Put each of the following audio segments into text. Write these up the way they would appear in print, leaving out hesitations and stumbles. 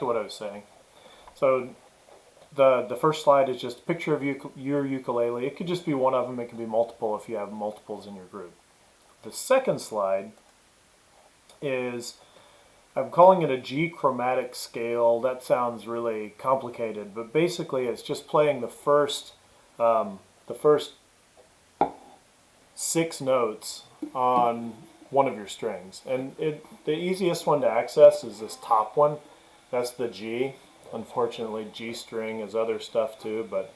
to what I was saying. So the first slide is just a picture of your ukulele. It could just be one of them. It can be multiple if you have multiples in your group. The second slide is, I'm calling it a G chromatic scale. That sounds really complicated, but basically it's just playing the first 6 notes on one of your strings. And the easiest one to access is this top one. That's the G. Unfortunately, G string is other stuff too, but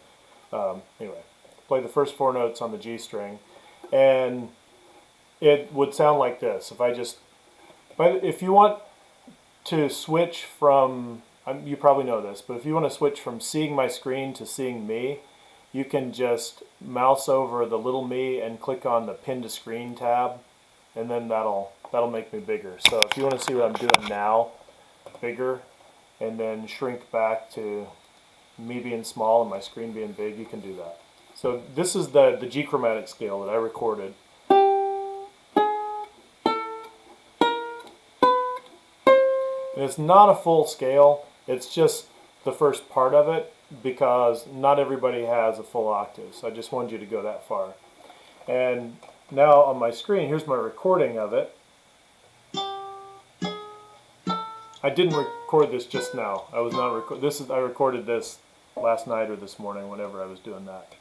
anyway, play the first 4 notes on the G string, and it would sound like this. But if you want to switch from, you probably know this, but if you want to switch from seeing my screen to seeing me, you can just mouse over the little me and click on the pin to screen tab, and then that'll make me bigger. So if you want to see what I'm doing now, bigger, and then shrink back to me being small and my screen being big, you can do that. So this is the G chromatic scale that I recorded. And it's not a full scale, it's just the first part of it, because not everybody has a full octave. So I just wanted you to go that far. And now on my screen, here's my recording of it. I didn't record this just now. I was not I recorded this last night or this morning, whenever I was doing that.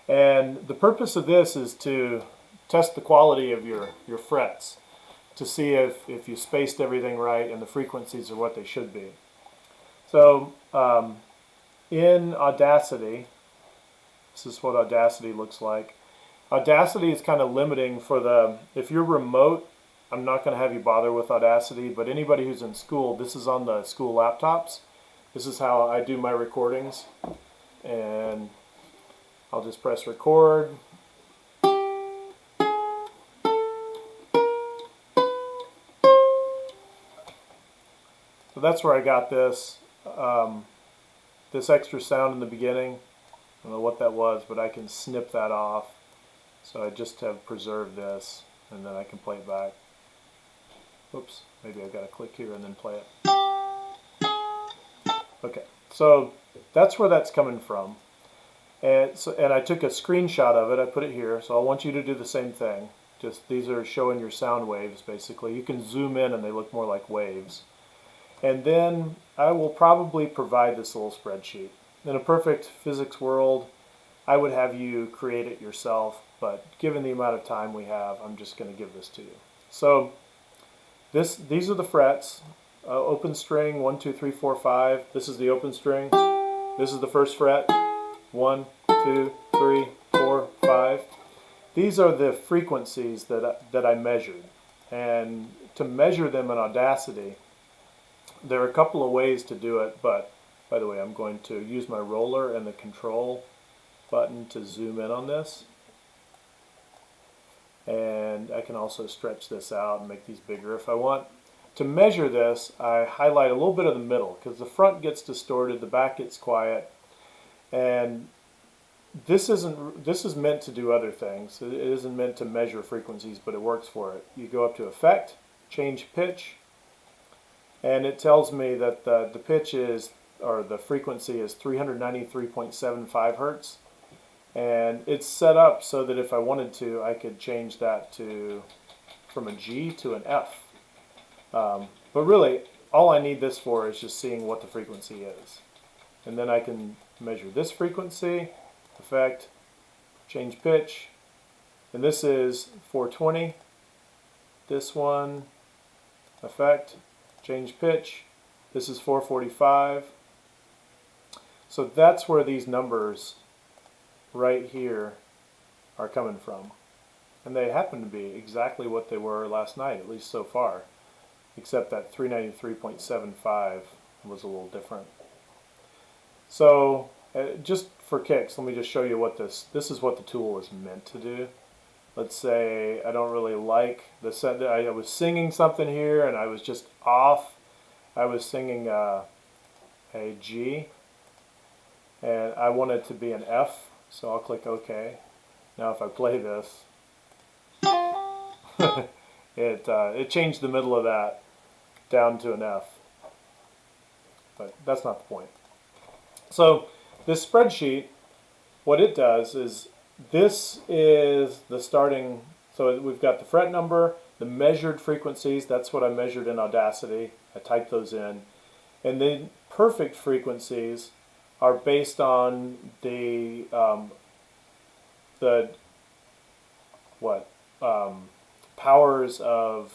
And the purpose of this is to test the quality of your frets, to see if you spaced everything right and the frequencies are what they should be. So in Audacity, this is what Audacity looks like. Audacity is kind of limiting for if you're remote, I'm not going to have you bother with Audacity, but anybody who's in school, this is on the school laptops. This is how I do my recordings. And I'll just press record. So that's where I got this, this extra sound in the beginning. I don't know what that was, but I can snip that off. So I just have preserved this, and then I can play it back. Oops, maybe I've got to click here and then play it. Okay, so that's where that's coming from. And I took a screenshot of it, I put it here, so I want you to do the same thing. Just these are showing your sound waves, basically. You can zoom in and they look more like waves. And then I will probably provide this little spreadsheet. In a perfect physics world, I would have you create it yourself, but given the amount of time we have, I'm just going to give this to you. So these are the frets. Open string 1, 2, 3, 4, 5. This is the open string. This is the first fret. 1, 2, 3, 4, 5. These are the frequencies that I measured. And to measure them in Audacity, there are a couple of ways to do it, but by the way, I'm going to use my roller and the control button to zoom in on this. And I can also stretch this out and make these bigger. If I want to measure this, I highlight a little bit of the middle, because the front gets distorted, the back gets quiet, and this is meant to do other things. It isn't meant to measure frequencies, but it works for it. You go up to Effect, Change Pitch, and it tells me that the pitch is, or the frequency is 393.75 hertz. And it's set up so that if I wanted to, I could change that from a G to an F. But really, all I need this for is just seeing what the frequency is. And then I can measure this frequency, Effect, Change Pitch, and this is 420. This one, Effect, Change Pitch, this is 445. So that's where these numbers right here are coming from. And they happen to be exactly what they were last night, at least so far. Except that 393.75 was a little different. So just for kicks, let me just show you what this is what the tool is meant to do. Let's say I don't really like the set. I was singing something here and I was just off. I was singing a G and I want it to be an F, so I'll click OK. Now if I play this, it changed the middle of that down to an F. but that's not the point. So this spreadsheet, what it does is, this is the starting, so we've got the fret number, the measured frequencies, that's what I measured in Audacity, I typed those in, and then perfect frequencies are based on the what powers of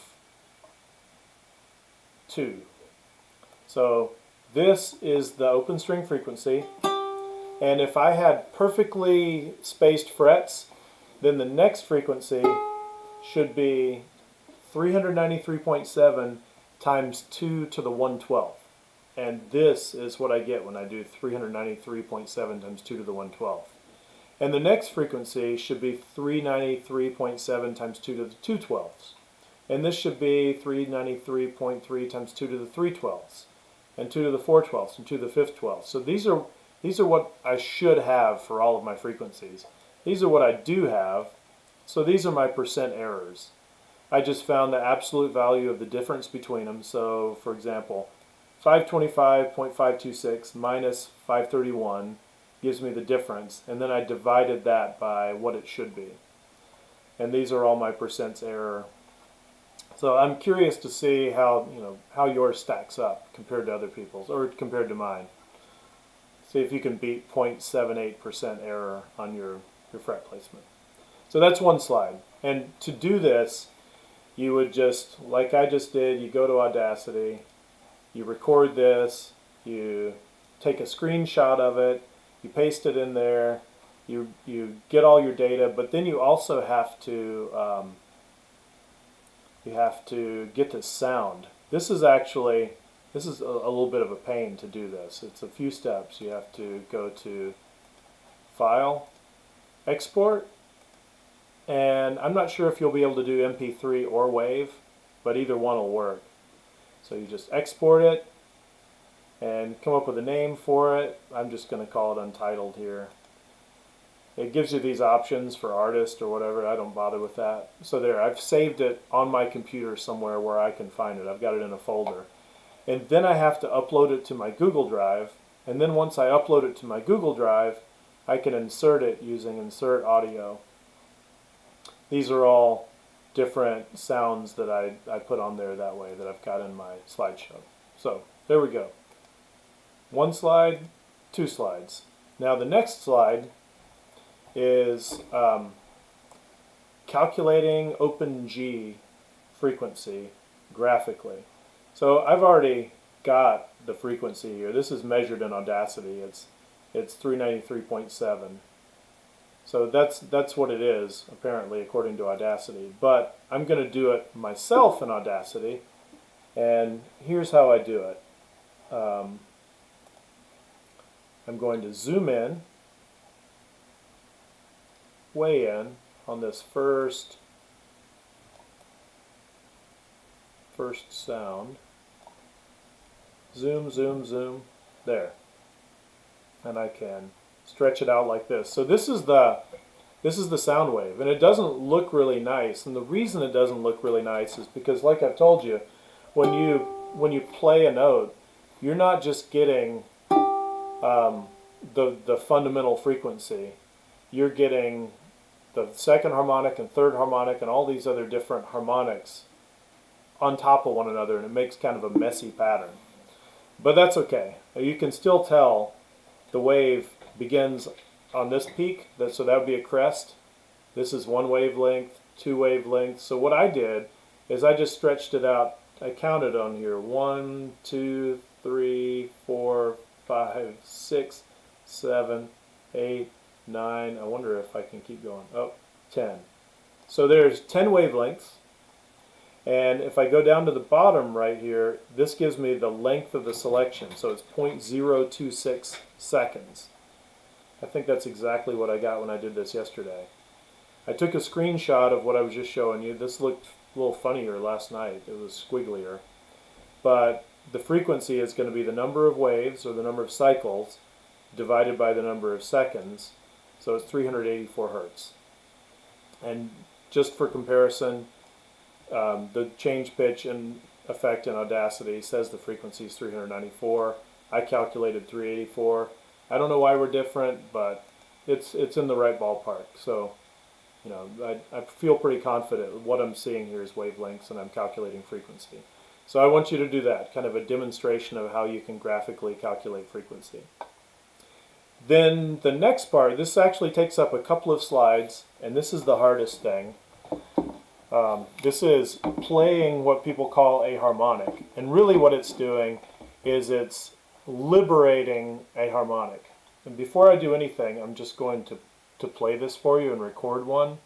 2. So this is the open string frequency, and if I had perfectly spaced frets, then the next frequency should be 393.7 times 2 to the 112th. And this is what I get when I do 393.7 times 2 to the 112th. And the next frequency should be 393.7 times 2 to the 212ths. And this should be 393.3 times 2 to the 312ths. And 2 to the 412ths, and 2 to the 512ths. So these are what I should have for all of my frequencies. These are what I do have. So these are my percent errors. I just found the absolute value of the difference between them. So for example, 525.526 minus 531 gives me the difference, and then I divided that by what it should be. And these are all my percents error. So I'm curious to see how how yours stacks up compared to other people's, or compared to mine. See if you can beat 0.78% error on your fret placement. So that's one slide. And to do this, you would just, like I just did, you go to Audacity, you record this, you take a screenshot of it, you paste it in there, you get all your data, but then you also have to get the sound. This is a little bit of a pain to do this. It's a few steps. You have to go to File, Export, and I'm not sure if you'll be able to do MP3 or WAV, but either one will work. So you just export it and come up with a name for it. I'm just going to call it Untitled here. It gives you these options for artist or whatever. I don't bother with that. So there, I've saved it on my computer somewhere where I can find it. I've got it in a folder. And then I have to upload it to my Google Drive. And then once I upload it to my Google Drive, I can insert it using Insert Audio. These are all different sounds that I put on there that way that I've got in my slideshow. So there we go. One slide, two slides. Now the next slide is calculating open G frequency graphically. So I've already got the frequency here. This is measured in Audacity. It's 393.7. So that's what it is, apparently, according to Audacity. But I'm going to do it myself in Audacity, and here's how I do it. I'm going to zoom in, way in on this first sound. Zoom, zoom, zoom. There. And I can stretch it out like this. So this is the sound wave, and it doesn't look really nice. And the reason it doesn't look really nice is because, like I've told you, when you play a note, you're not just getting the fundamental frequency. You're getting the second harmonic and third harmonic and all these other different harmonics on top of one another, and it makes kind of a messy pattern. But that's okay. You can still tell the wave begins on this peak, so that would be a crest. This is one wavelength, two wavelengths. So what I did is I just stretched it out. I counted on here 1, 2, 3, 4, 5, 6, 7, 8, 9. I wonder if I can keep going. Oh, 10. So there's 10 wavelengths. And if I go down to the bottom right here, this gives me the length of the selection. So it's 0.026 seconds. I think that's exactly what I got when I did this yesterday. I took a screenshot of what I was just showing you. This looked a little funnier last night. It was squigglier. But the frequency is going to be the number of waves, or the number of cycles, divided by the number of seconds. So it's 384 hertz. And just for comparison, the change pitch and effect in Audacity says the frequency is 394. I calculated 384. I don't know why we're different, but it's in the right ballpark. So, you know, I feel pretty confident what I'm seeing here is wavelengths, and I'm calculating frequency. So I want you to do that, kind of a demonstration of how you can graphically calculate frequency. Then the next part, this actually takes up a couple of slides, and this is the hardest thing. This is playing what people call a harmonic, and really what it's doing is it's liberating a harmonic. And before I do anything, I'm just going to play this for you and record one,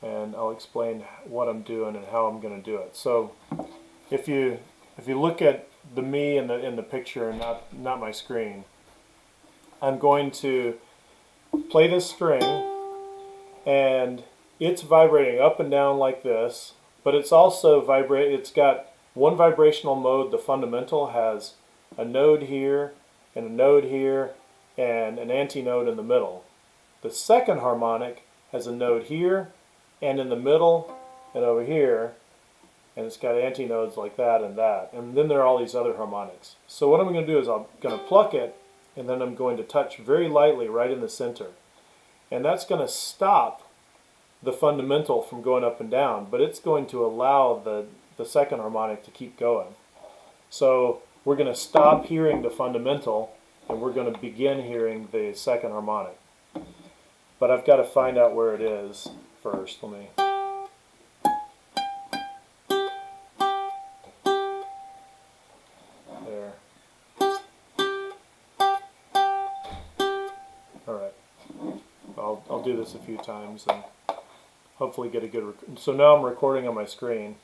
and I'll explain what I'm doing and how I'm going to do it. So if you look at me in the picture and not my screen, I'm going to play this string, and it's vibrating up and down like this, but it's also it's got one vibrational mode. The fundamental has a node here and a node here and an antinode in the middle. The second harmonic has a node here and in the middle and over here, and it's got antinodes like that, and then there are all these other harmonics. So what I'm going to do is I'm going to pluck it, and then I'm going to touch very lightly right in the center, and that's going to stop the fundamental from going up and down, but it's going to allow the second harmonic to keep going. So we're going to stop hearing the fundamental, and we're going to begin hearing the second harmonic. But I've got to find out where it is first. Let me... There. Alright. I'll do this a few times and hopefully get a good... So now I'm recording on my screen.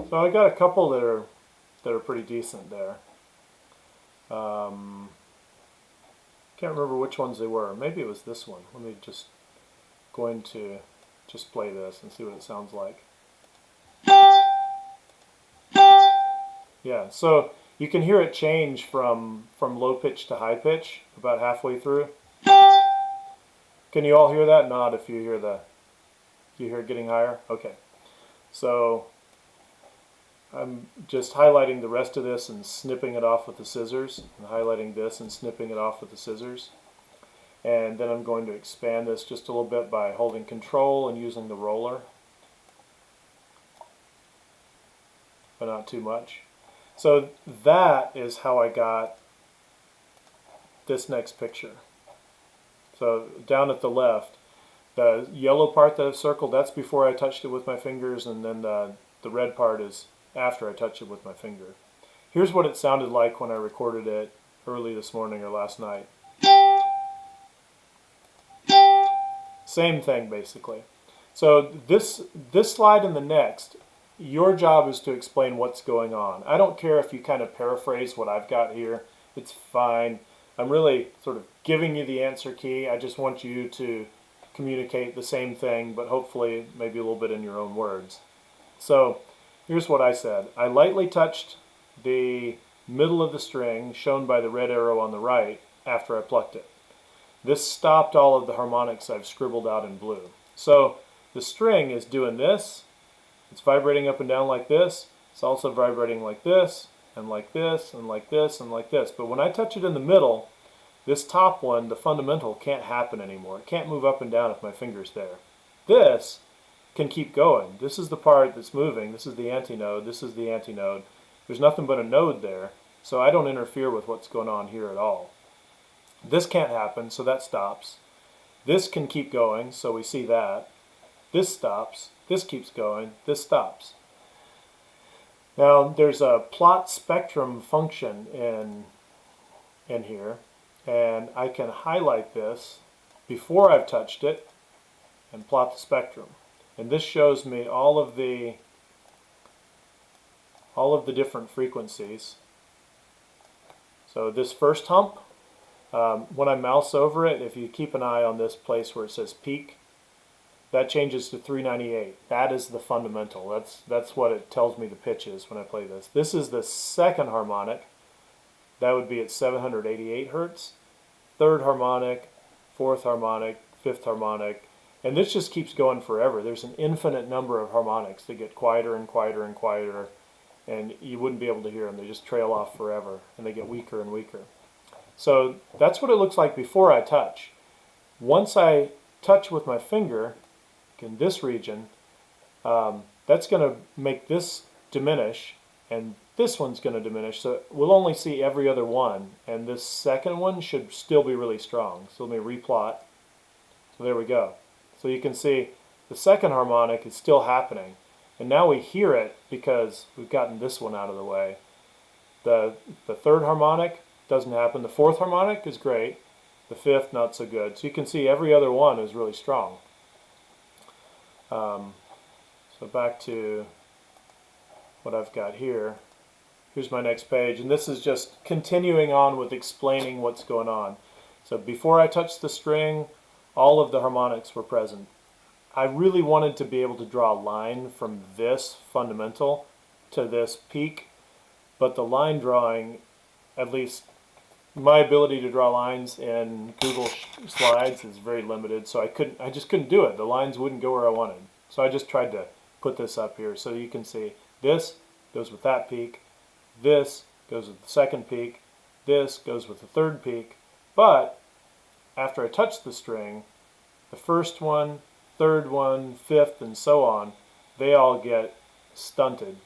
So I got a couple that are pretty decent there. Can't remember which ones they were. Maybe it was this one. Let me just going to just play this and see what it sounds like. Yeah, so you can hear it change from low pitch to high pitch about halfway through. Can you all hear that? Nod if you hear it getting higher. Okay, so I'm just highlighting the rest of this and snipping it off with the scissors, and highlighting this and snipping it off with the scissors. And then I'm going to expand this just a little bit by holding Control and using the roller, but not too much. So that is how I got this next picture. So down at the left, the yellow part that I've circled, that's before I touched it with my fingers, and then the red part is after I touch it with my finger. Here's what it sounded like when I recorded it early this morning or last night. Same thing basically. So this slide and the next, your job is to explain what's going on. I don't care if you kind of paraphrase what I've got here. It's fine. I'm really sort of giving you the answer key. I just want you to communicate the same thing, but hopefully maybe a little bit in your own words. So here's what I said. I lightly touched the middle of the string, shown by the red arrow on the right, after I plucked it. This stopped all of the harmonics I've scribbled out in blue. So the string is doing this. It's vibrating up and down like this. It's also vibrating like this, and like this, and like this, and like this. But when I touch it in the middle, this top one, the fundamental, can't happen anymore. It can't move up and down if my finger's there. This can keep going. This is the part that's moving. This is the antinode. This is the antinode. There's nothing but a node there, so I don't interfere with what's going on here at all. This can't happen, so that stops. This can keep going, so we see that. This stops. This keeps going. This stops. Now there's a plot spectrum function in here, and I can highlight this before I've touched it and plot the spectrum. And this shows me all of the different frequencies. So this first hump, when I mouse over it, if you keep an eye on this place where it says peak, that changes to 398. That is the fundamental. That's what it tells me the pitch is when I play this. This is the second harmonic. That would be at 788 hertz. third harmonic, fourth harmonic, fifth harmonic, and this just keeps going forever. There's an infinite number of harmonics that get quieter and quieter and quieter, and you wouldn't be able to hear them. They just trail off forever, and they get weaker and weaker. So that's what it looks like before I touch. Once I touch with my finger in this region, that's going to make this diminish, and this one's going to diminish. So we'll only see every other one, and this second one should still be really strong. So let me replot. So there we go. So you can see the second harmonic is still happening, and now we hear it because we've gotten this one out of the way. The third harmonic doesn't happen. The fourth harmonic is great. The fifth, not so good. So you can see every other one is really strong. So back to what I've got here. Here's my next page, and this is just continuing on with explaining what's going on. So before I touched the string, all of the harmonics were present. I really wanted to be able to draw a line from this fundamental to this peak, but the line drawing, at least my ability to draw lines in Google Slides is very limited, so I just couldn't do it. The lines wouldn't go where I wanted. So I just tried to put this up here so you can see this goes with that peak, this goes with the second peak, this goes with the third peak, but after I touch the string, the first one, third one, fifth, and so on, they all get stunted,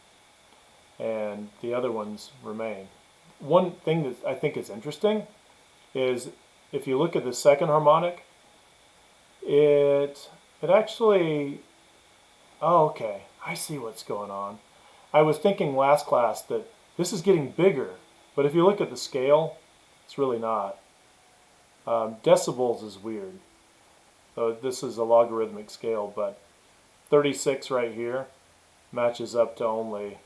and the other ones remain. One thing that I think is interesting is if you look at the second harmonic, it actually, oh, okay, I see what's going on. I was thinking last class that this is getting bigger, but if you look at the scale, it's really not. Decibels is weird. So this is a logarithmic scale, but 36 right here matches up to only,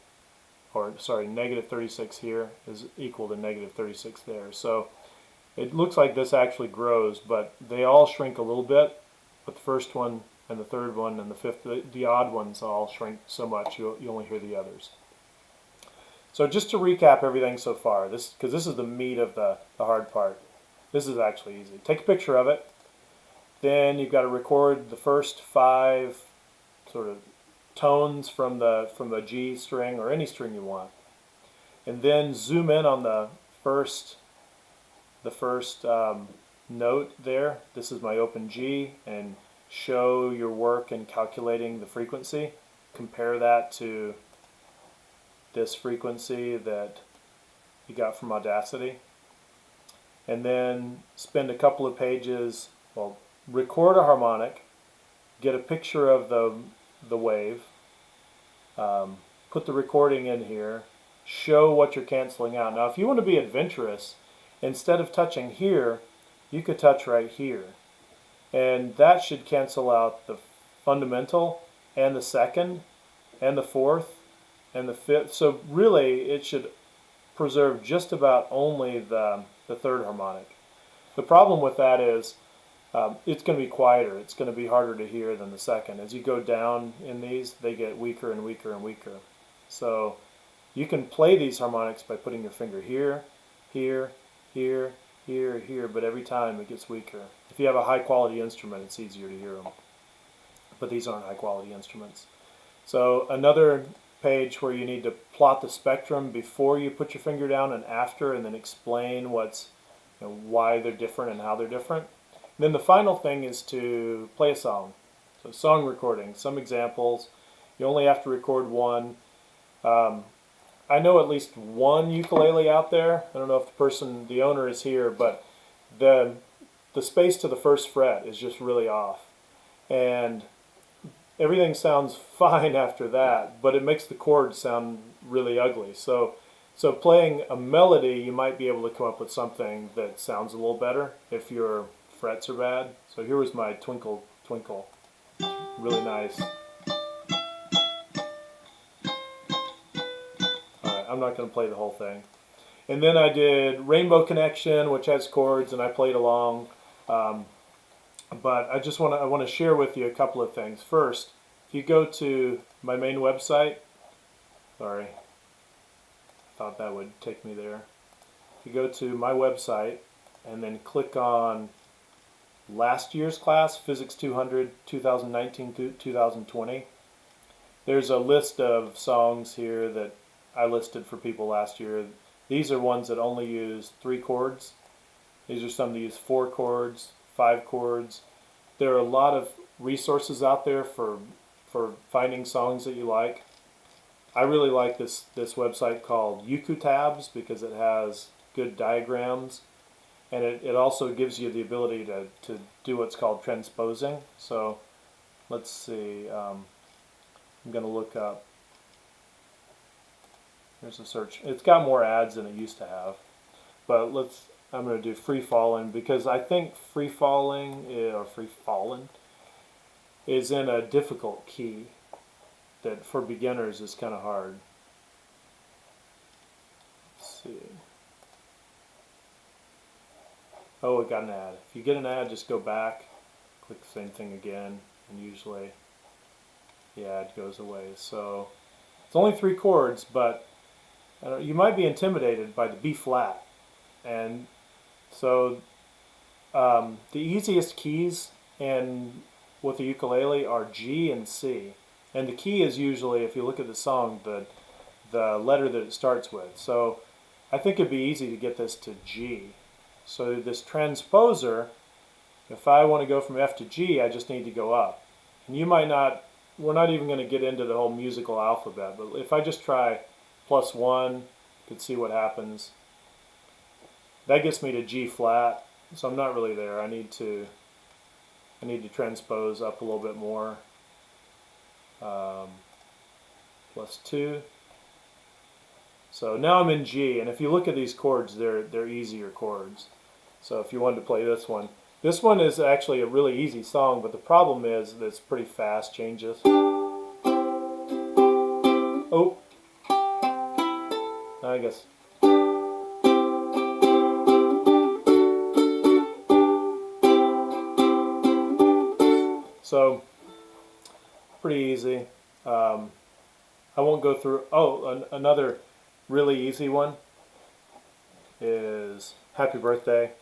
or sorry, negative 36 here is equal to negative 36 there. So it looks like this actually grows, but they all shrink a little bit. But the first one and the third one and the fifth, the odd ones all shrink so much you only hear the others. So just to recap everything so far, because this is the meat of the hard part. This is actually easy. Take a picture of it. Then you've got to record the first 5 sort of tones from the G string or any string you want, and then zoom in on the first note there. This is my open G, and show your work in calculating the frequency. Compare that to this frequency that you got from Audacity, and then spend a couple of pages. Well, record a harmonic, get a picture of the wave, put the recording in here, show what you're canceling out. Now if you want to be adventurous, instead of touching here, you could touch right here, and that should cancel out the fundamental and the second and the fourth and the fifth. So really it should preserve just about only the third harmonic. The problem with that is it's going to be quieter. It's going to be harder to hear than the second. As you go down in these, they get weaker and weaker and weaker. So you can play these harmonics by putting your finger here, here, here, here, here, but every time it gets weaker. If you have a high quality instrument, it's easier to hear them. But these aren't high quality instruments. So another page where you need to plot the spectrum before you put your finger down and after, and then explain why they're different and how they're different. Then the final thing is to play a song. So song recording, some examples. You only have to record one. I know at least one ukulele out there. I don't know if the owner is here, but the space to the first fret is just really off. And everything sounds fine after that, but it makes the chords sound really ugly. So playing a melody, you might be able to come up with something that sounds a little better if your frets are bad. So here was my Twinkle Twinkle. Really nice. Alright, I'm not going to play the whole thing. And then I did Rainbow Connection, which has chords, and I played along. But I want to share with you a couple of things. First, if you go to my main website, sorry, I thought that would take me there. If you go to my website, and then click on last year's class, Physics 200, 2019 through 2020. There's a list of songs here that I listed for people last year. These are ones that only use 3 chords. These are some that use 4 chords, 5 chords. There are a lot of resources out there for finding songs that you like. I really like this website called Ukulele because it has good diagrams, and it also gives you the ability to do what's called transposing. So let's see, I'm going to look up, here's a search. It's got more ads than it used to have, but I'm going to do Free Fallin' because I think Free Fallin' is in a difficult key that for beginners is kind of hard. Let's see. Oh, it got an ad. If you get an ad, just go back, click the same thing again, and usually the ad goes away. So it's only 3 chords, but you might be intimidated by the B flat. And so the easiest keys with the ukulele are G and C. And the key is usually, if you look at the song, the letter that it starts with. So I think it'd be easy to get this to G. So this transposer, if I want to go from F to G, I just need to go up. And you might not, we're not even going to get into the whole musical alphabet, but if I just try +1, you can see what happens. That gets me to G flat, so I'm not really there. I need to transpose up a little bit more. +2. So now I'm in G, and if you look at these chords, they're easier chords. So if you wanted to play this one is actually a really easy song, but the problem is that it's pretty fast changes. Oh, I guess. So pretty easy. I won't go through. Oh, another really easy one is Happy Birthday.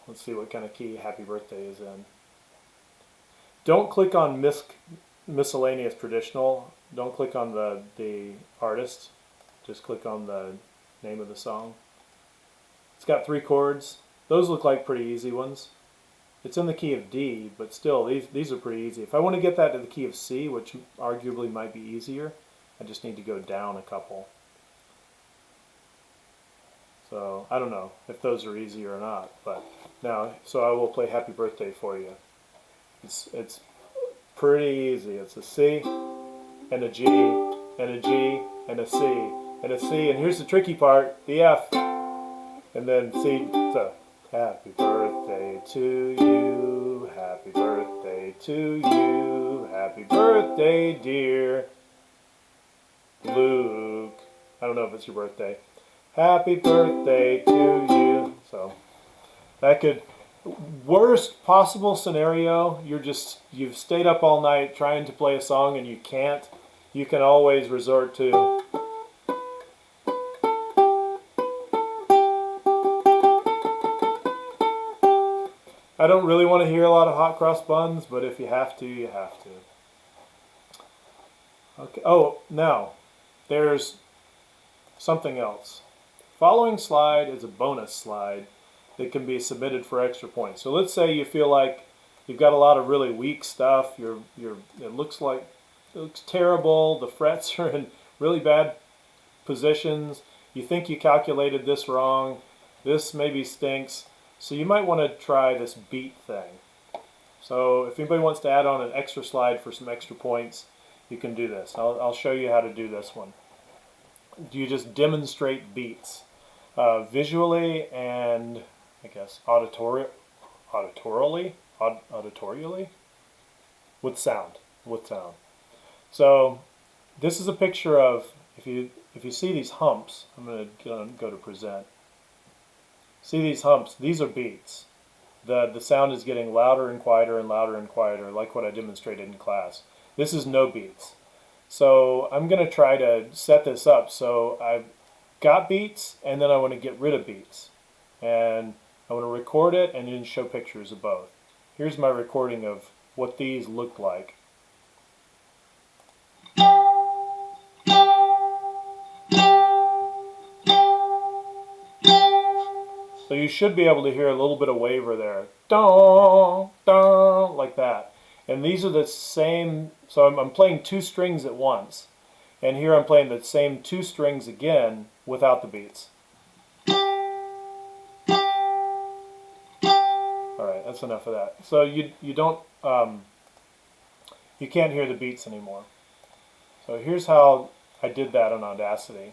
Let's see what kind of key Happy Birthday is in. Don't click on miscellaneous traditional. Don't click on the artist. Just click on the name of the song. It's got 3 chords. Those look like pretty easy ones. It's in the key of D, but still, these are pretty easy. If I want to get that to the key of C, which arguably might be easier, I just need to go down a couple. So I don't know if those are easy or not, but now, so I will play Happy Birthday for you. It's pretty easy. It's a C and a G and a G and a C and a C, and here's the tricky part, the F, and then C. So happy birthday to you, happy birthday to you, happy birthday dear Luke. I don't know if it's your birthday. Happy birthday to you. So that could, worst possible scenario, you've stayed up all night trying to play a song and you can't. You can always resort to I don't really want to hear a lot of hot cross buns, but if you have to, you have to. Okay. Oh, now there's something else. Following slide is a bonus slide that can be submitted for extra points. So let's say you feel like you've got a lot of really weak stuff. It looks terrible. The frets are in really bad positions. You think you calculated this wrong. This maybe stinks. So you might want to try this beat thing. So if anybody wants to add on an extra slide for some extra points, you can do this. I'll show you how to do this one. You just demonstrate beats visually and I guess auditorially with sound. So this is a picture of, if you see these humps, I'm going to go to present. See these humps? These are beats. The sound is getting louder and quieter and louder and quieter, like what I demonstrated in class. This is no beats. So I'm going to try to set this up so got beats, and then I want to get rid of beats. And I want to record it and then show pictures of both. Here's my recording of what these look like. So you should be able to hear a little bit of waver there. Dong, dong, like that. And these are the same, so I'm playing two strings at once. And here I'm playing the same two strings again without the beats. Alright, that's enough of that. So you don't, you can't hear the beats anymore. So here's how I did that on Audacity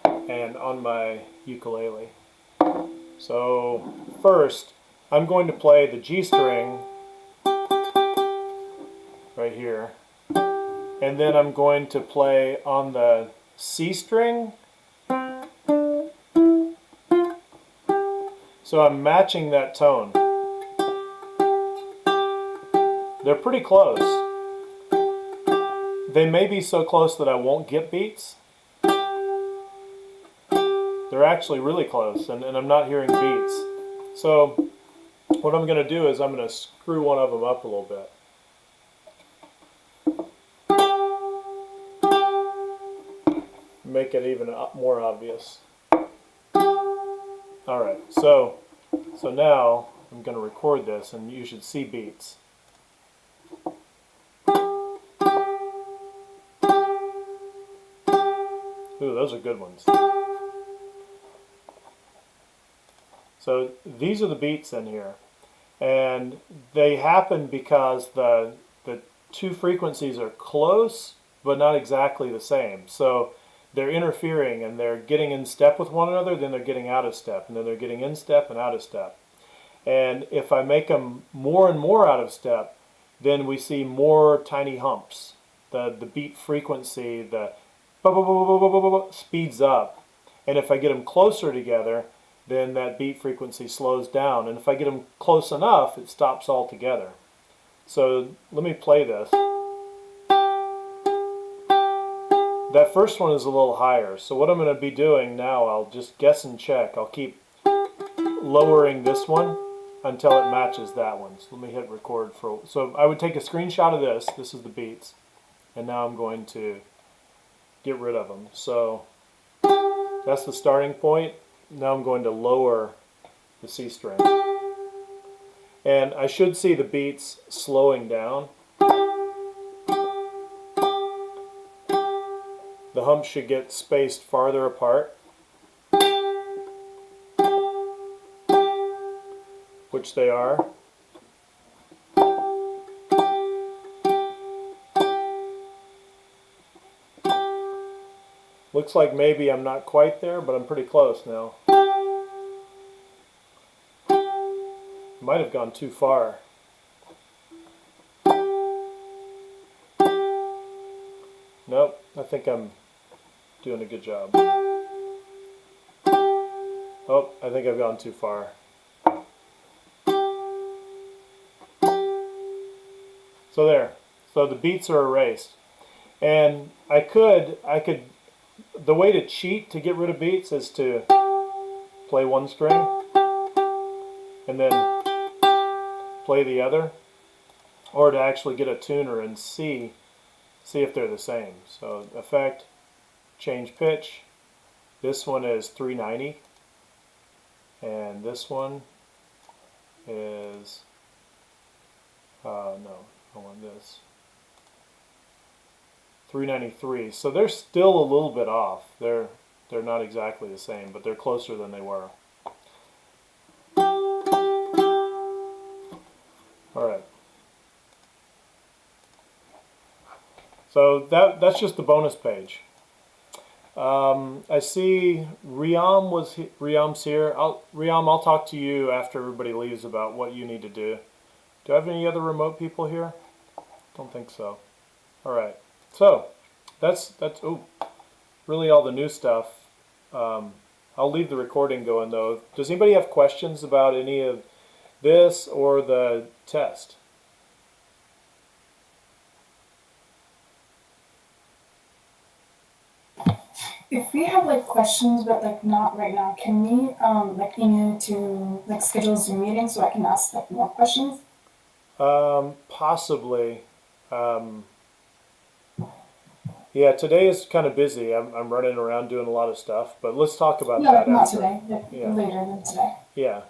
and on my ukulele. So first, I'm going to play the G string right here, and then I'm going to play on the C string. So I'm matching that tone. They're pretty close. They may be so close that I won't get beats. They're actually really close, and I'm not hearing beats. So what I'm going to do is I'm going to screw one of them up a little bit. Make it even more obvious. Alright, so now I'm going to record this, and you should see beats. Ooh, those are good ones. So these are the beats in here, and they happen because the two frequencies are close but not exactly the same. So they're interfering and they're getting in step with one another, then they're getting out of step, and then they're getting in step and out of step. And if I make them more and more out of step, then we see more tiny humps. The beat frequency, the speeds up. And if I get them closer together, then that beat frequency slows down. And if I get them close enough, it stops altogether. So let me play this. That first one is a little higher. So what I'm going to be doing now, I'll just guess and check. I'll keep lowering this one until it matches that one. So let me hit record for. So I would take a screenshot of this. This is the beats. And now I'm going to get rid of them. So that's the starting point. Now I'm going to lower the C string. And I should see the beats slowing down. The humps should get spaced farther apart, which they are. Looks like maybe I'm not quite there, but I'm pretty close now. Might have gone too far. Nope, I think I'm doing a good job. Oh, I think I've gone too far. So there. So the beats are erased. And I could, the way to cheat to get rid of beats is to play one string and then play the other, or to actually get a tuner and see if they're the same. So effect, change pitch. This one is 390, and this one is no, I want this 393. So they're still a little bit off. They're not exactly the same, but they're closer than they were. All right. So that's just the bonus page. I see Riam's here. Riam, I'll talk to you after everybody leaves about what you need to do. Do I have any other remote people here? Don't think so. All right. So that's really all the new stuff. I'll leave the recording going though. Does anybody have questions about any of this or the test? If we have like questions, but like not right now, can we like email to like schedule a Zoom meeting so I can ask like more questions? Possibly. Um, yeah, today is kind of busy. I'm running around doing a lot of stuff, but let's talk about Yeah, that like not after. today, like Yeah, later than today. yeah.